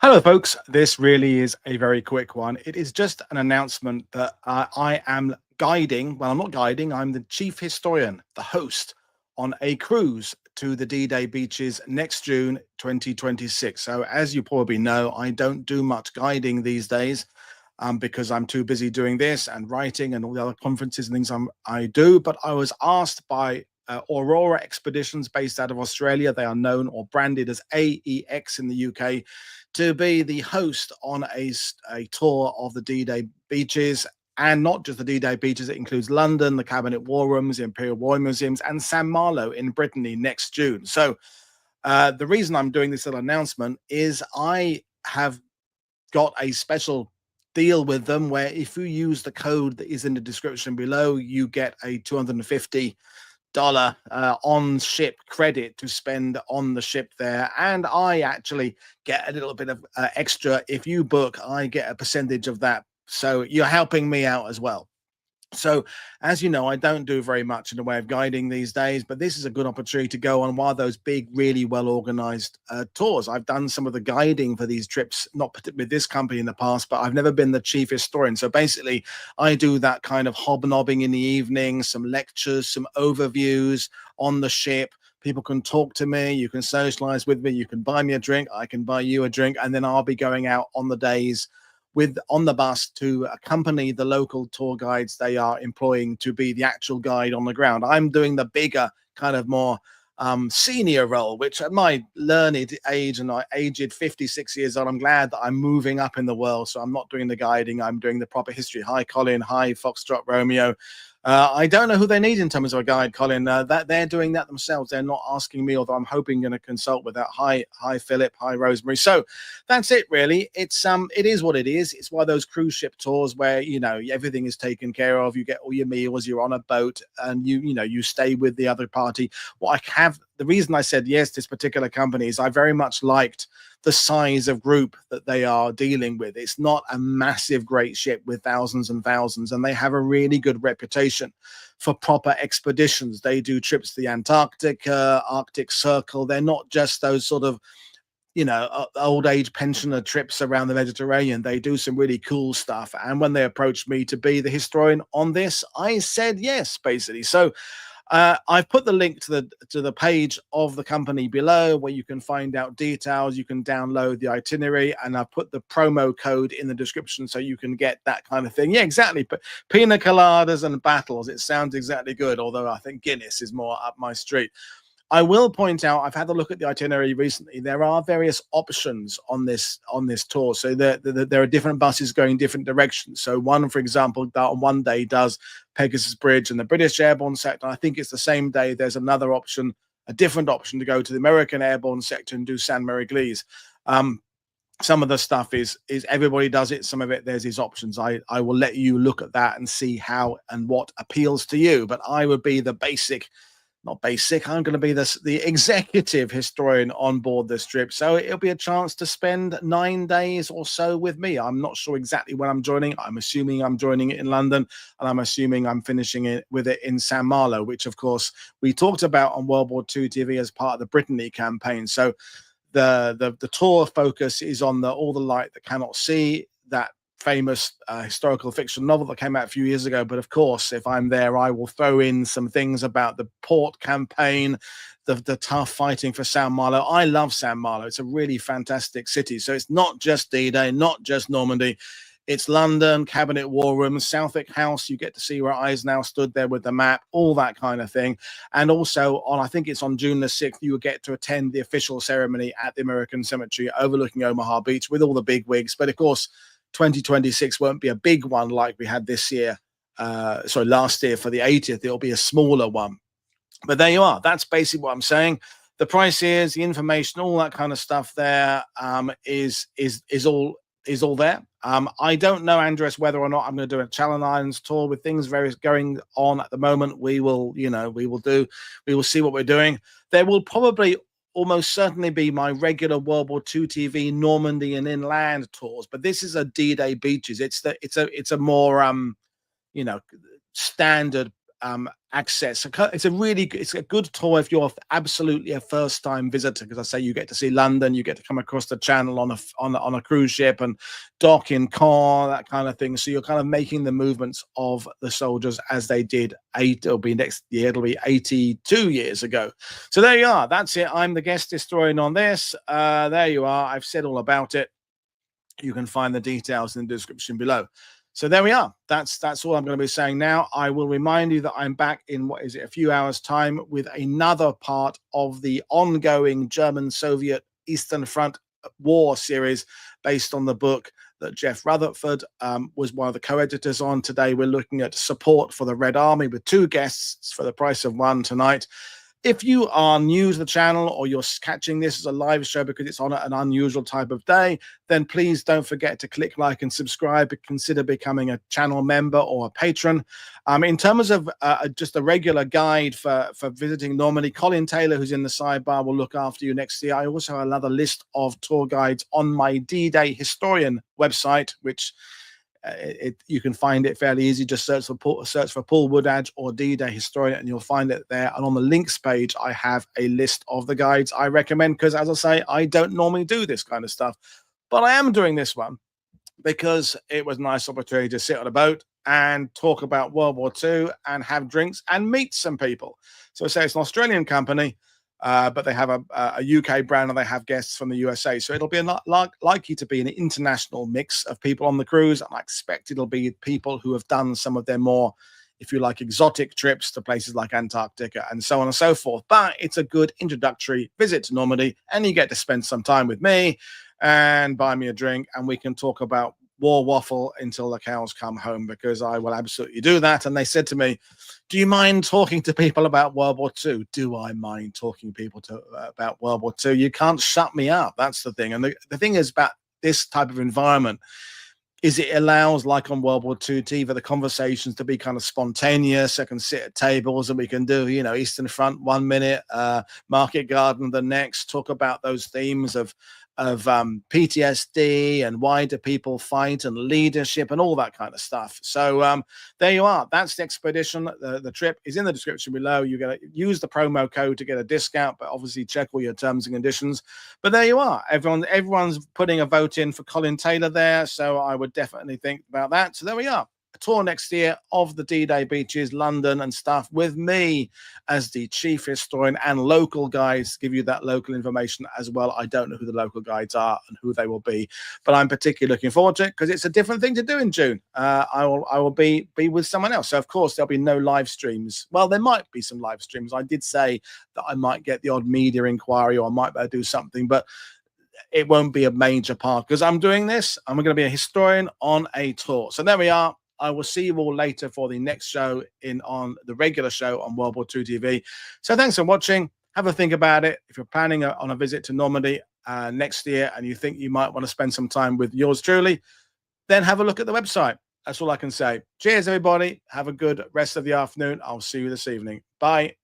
Hello, folks. This really is a very quick one. It is just an announcement that I am guiding. Well, I'm not guiding. I'm the chief historian, the host on a cruise to the D-Day beaches next June 2026. So as you probably know, I don't do much guiding these days because I'm too busy doing this and writing and all the other conferences and things I do. But I was asked by Aurora Expeditions based out of Australia. They are known or branded as AEX in the UK to be the host on a tour of the D-Day beaches, and not just the D-Day beaches. It includes London, the Cabinet War Rooms, the Imperial War Museums, and San Marlo in Brittany next June. So the reason I'm doing this little announcement is I have got a special deal with them where if you use the code that is in the description below, you get a $250 on ship credit to spend on the ship there, and I actually get a little bit of extra. If you book, I get a percentage of that, so you're helping me out as well. So as you know, I don't do very much in the way of guiding these days, but this is a good opportunity to go on one of those big, really well organized tours. I've done some of the guiding for these trips, not with this company in the past, but I've never been the chief historian. So basically I do that kind of hobnobbing in the evening, some lectures, some overviews on the ship. People can talk to me, you can socialize with me, you can buy me a drink, I can buy you a drink, and then I'll be going out on the days on the bus to accompany the local tour guides they are employing to be the actual guide on the ground. I'm doing the bigger, kind of more senior role, which at my learned age and I aged 56 years old, I'm glad that I'm moving up in the world. So I'm not doing the guiding, I'm doing the proper history. Hi, Colin. Hi, Foxtrot Romeo. I don't know who they need in terms of a guide, Colin. That they're doing that themselves. They're not asking me, although I'm hoping going to consult with that. Hi, Philip. Hi, Rosemary. So that's it, really. It is what it is. It's one of those cruise ship tours where everything is taken care of. You get all your meals. You're on a boat, and you stay with the other party. The reason I said yes to this particular company is I very much liked the size of group that they are dealing with. It's not a massive, great ship with thousands and thousands, and they have a really good reputation for proper expeditions. They do trips to the Antarctica, Arctic Circle. They're not just those sort of old age pensioner trips around the Mediterranean. They do some really cool stuff. And when they approached me to be the historian on this, I said yes, basically. So I've put the link to the page of the company below where you can find out details. You can download the itinerary, and I've put the promo code in the description so you can get that kind of thing. Yeah, exactly. But pina coladas and battles. It sounds exactly good, although I think Guinness is more up my street. I will point out, I've had a look at the itinerary recently. There are various options on this tour. So there are different buses going different directions. So one, for example, that on one day does Pegasus Bridge and the British airborne sector. I think it's the same day. There's another option, a different option to go to the American airborne sector and do San Meriglise. Some of the stuff is everybody does it. Some of it, there's these options. I will let you look at that and see how and what appeals to you. But I would be the I'm going to be the executive historian on board this trip. So it'll be a chance to spend 9 days or so with me. I'm not sure exactly when I'm joining. I'm assuming I'm joining it in London, and I'm assuming I'm finishing it in San Marlo, which of course we talked about on World War II TV as part of the Brittany campaign. So the tour focus is on All the Light That Cannot See, that famous historical fiction novel that came out a few years ago. But of course, if I'm there, I will throw in some things about the port campaign, the tough fighting for San Marlo. I love San Marlo. It's a really fantastic city. So it's not just D-Day, not just Normandy. It's London, Cabinet War Room, Southwark House. You get to see where Eisenhower stood there with the map, all that kind of thing. And also I think it's on June the 6th, you will get to attend the official ceremony at the American Cemetery overlooking Omaha Beach with all the big wigs. But of course, 2026 won't be a big one like we had last year for the 80th. It'll be a smaller one. But there you are. That's basically what I'm saying. The price is, the information, all that kind of stuff there is all there. I don't know, Andres, whether or not I'm going to do a Channel Islands tour with things various going on at the moment. We will see what we're doing. There will probably almost certainly be my regular World War II TV Normandy and inland tours, but this is a D-Day beaches. It's a more you know, standard access. It's a good tour if you're absolutely a first time visitor, because I say you get to see London, you get to come across the channel on a cruise ship and dock in Caen, that kind of thing. So you're kind of making the movements of the soldiers as they did it'll be next year, it'll be 82 years ago. So there you are. That's it. I'm the guest historian on this. There you are. I've said all about it. You can find the details in the description below. So there we are. That's all I'm going to be saying now. I will remind you that I'm back in, what is it, a few hours' time with another part of the ongoing German-Soviet Eastern Front War series based on the book that Jeff Rutherford was one of the co-editors on. Today we're looking at support for the Red Army with 2 guests for the price of 1 tonight. If you are new to the channel or you're catching this as a live show because it's on an unusual type of day, then please don't forget to click like and subscribe. Consider becoming a channel member or a patron. In terms of just a regular guide for visiting Normandy, Colin Taylor, who's in the sidebar, will look after you next year. I also have another list of tour guides on my D-Day Historian website, which you can find it fairly easy. Just search for Paul Woodadge or D-Day Historian and you'll find it there. And on the links page, I have a list of the guides I recommend, because as I say, I don't normally do this kind of stuff, but I am doing this one because it was a nice opportunity to sit on a boat and talk about World War II and have drinks and meet some people. So say it's an Australian company, but they have a UK brand and they have guests from the USA. So it'll be likely to be an international mix of people on the cruise. And I expect it'll be people who have done some of their more, if you like, exotic trips to places like Antarctica and so on and so forth. But it's a good introductory visit to Normandy, and you get to spend some time with me and buy me a drink, and we can talk about war waffle until the cows come home, because I will absolutely do that. And they said to me, do you mind talking to people about World War II? Do I mind talking to people about World War II? You can't shut me up. That's the thing. And the thing is about this type of environment is it allows, like on World War II TV, the conversations to be kind of spontaneous. I can sit at tables and we can do, you know, Eastern Front 1 minute, Market Garden the next, talk about those themes of PTSD and why do people fight and leadership and all that kind of stuff. So there you are. That's the expedition. The trip is in the description below. You're going to use the promo code to get a discount, but obviously check all your terms and conditions. But there you are. Everyone's putting a vote in for Colin Taylor there, so I would definitely think about that. So there we are. A tour next year of the D-Day beaches, London and stuff, with me as the chief historian, and local guides give you that local information as well. I don't know who the local guides are and who they will be, but I'm particularly looking forward to it because it's a different thing to do in June. I will be with someone else. So of course there'll be no live streams. Well, there might be some live streams. I did say that I might get the odd media inquiry or I might do something, but it won't be a major part because I'm doing this. I'm going to be a historian on a tour. So there we are. I will see you all later for the next show on the regular show on World War II TV. So thanks for watching. Have a think about it. If you're planning on a visit to Normandy next year and you think you might want to spend some time with yours truly, then have a look at the website. That's all I can say. Cheers, everybody. Have a good rest of the afternoon. I'll see you this evening. Bye.